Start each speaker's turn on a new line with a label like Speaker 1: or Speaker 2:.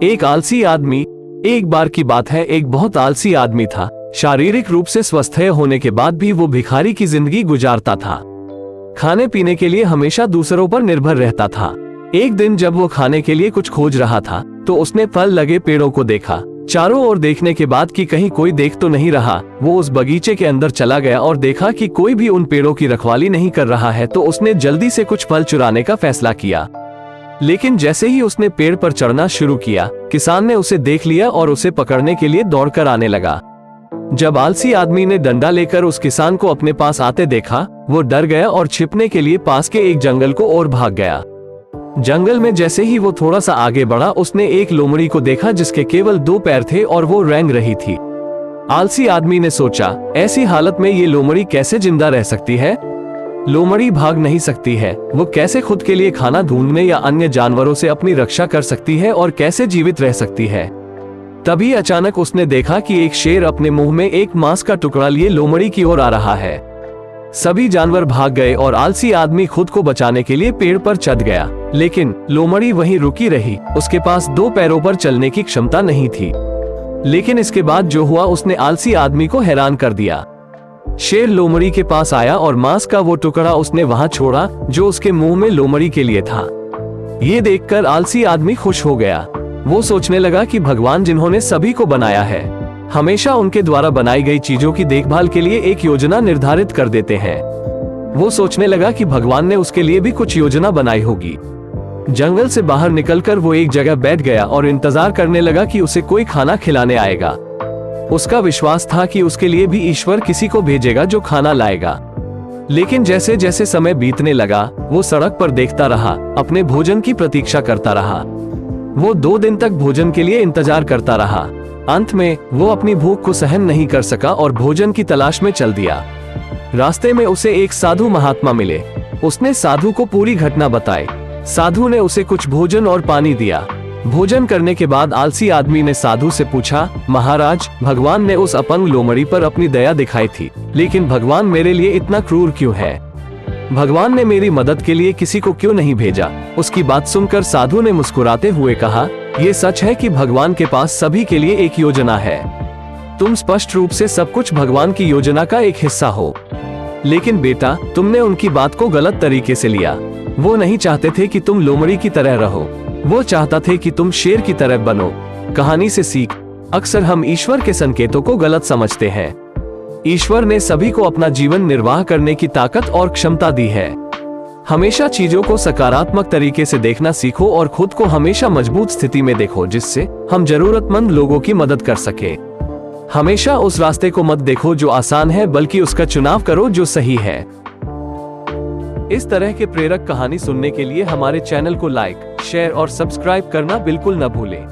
Speaker 1: एक आलसी आदमी। एक बार की बात है, एक बहुत आलसी आदमी था। शारीरिक रूप से स्वस्थ होने के बाद भी वो भिखारी की जिंदगी गुजारता था। खाने पीने के लिए हमेशा दूसरों पर निर्भर रहता था। एक दिन जब वो खाने के लिए कुछ खोज रहा था तो उसने फल लगे पेड़ों को देखा। चारों ओर देखने के बाद कि कहीं कोई देख तो नहीं रहा, वो उस बगीचे के अंदर चला गया और देखा कि कोई भी उन पेड़ों की रखवाली नहीं कर रहा है, तो उसने जल्दी से कुछ फल चुराने का फैसला किया। लेकिन जैसे ही उसने पेड़ पर चढ़ना शुरू किया, किसान ने उसे देख लिया और उसे पकड़ने के लिए दौड़कर आने लगा। जब आलसी आदमी ने डंडा लेकर उस किसान को अपने पास आते देखा, वो डर गया और छिपने के लिए पास के एक जंगल को ओर भाग गया। जंगल में जैसे ही वो थोड़ा सा आगे बढ़ा, उसने एक लोमड़ी को देखा जिसके केवल 2 पैर थे और वो रेंग रही थी। आलसी आदमी ने सोचा, ऐसी हालत में ये लोमड़ी कैसे जिंदा रह सकती है? लोमड़ी भाग नहीं सकती है, वो कैसे खुद के लिए खाना ढूंढने या अन्य जानवरों से अपनी रक्षा कर सकती है और कैसे जीवित रह सकती है? तभी अचानक उसने देखा कि एक शेर अपने मुंह में एक मांस का टुकड़ा लिए लोमड़ी की ओर आ रहा है। सभी जानवर भाग गए और आलसी आदमी खुद को बचाने के लिए पेड़ पर चढ़ गया, लेकिन लोमड़ी वहीं रुकी रही। उसके पास 2 पैरों पर चलने की क्षमता नहीं थी। लेकिन इसके बाद जो हुआ उसने आलसी आदमी को हैरान कर दिया। शेर लोमड़ी के पास आया और मांस का वो टुकड़ा उसने वहां छोड़ा जो उसके मुंह में लोमड़ी के लिए था। ये देखकर आलसी आदमी खुश हो गया। वो सोचने लगा कि भगवान जिन्होंने सभी को बनाया है, हमेशा उनके द्वारा बनाई गई चीजों की देखभाल के लिए एक योजना निर्धारित कर देते हैं। वो सोचने लगा कि भगवान ने उसके लिए भी कुछ योजना बनाई होगी। जंगल से बाहर निकलकर वो एक जगह बैठ गया और इंतजार करने लगा कि उसे कोई खाना खिलाने आएगा। उसका विश्वास था कि उसके लिए भी ईश्वर किसी को भेजेगा जो खाना लाएगा। लेकिन जैसे जैसे समय बीतने लगा, वो सड़क पर देखता रहा, अपने भोजन की प्रतीक्षा करता रहा। वो 2 दिन तक भोजन के लिए इंतजार करता रहा। अंत में वो अपनी भूख को सहन नहीं कर सका और भोजन की तलाश में चल दिया। रास्ते में उसे एक साधु महात्मा मिले। उसने साधु को पूरी घटना बताई। साधु ने उसे कुछ भोजन और पानी दिया। भोजन करने के बाद आलसी आदमी ने साधु से पूछा, महाराज, भगवान ने उस अपंग लोमड़ी पर अपनी दया दिखाई थी, लेकिन भगवान मेरे लिए इतना क्रूर क्यों है? भगवान ने मेरी मदद के लिए किसी को क्यों नहीं भेजा? उसकी बात सुनकर साधु ने मुस्कुराते हुए कहा, ये सच है कि भगवान के पास सभी के लिए एक योजना है। तुम स्पष्ट रूप से सब कुछ भगवान की योजना का एक हिस्सा हो। लेकिन बेटा, तुमने उनकी बात को गलत तरीके से लिया। वो नहीं चाहते थे कि तुम लोमड़ी की तरह रहो, वो चाहता थे कि तुम शेर की तरह बनो। कहानी से सीख, अक्सर हम ईश्वर के संकेतों को गलत समझते हैं। ईश्वर ने सभी को अपना जीवन निर्वाह करने की ताकत और क्षमता दी है। हमेशा चीजों को सकारात्मक तरीके से देखना सीखो और खुद को हमेशा मजबूत स्थिति में देखो, जिससे हम जरूरतमंद लोगों की मदद कर सके। हमेशा उस रास्ते को मत देखो जो आसान है, बल्कि उसका चुनाव करो जो सही है। इस तरह के प्रेरक कहानी सुनने के लिए हमारे चैनल को लाइक, शेयर और सब्सक्राइब करना बिल्कुल न भूलें।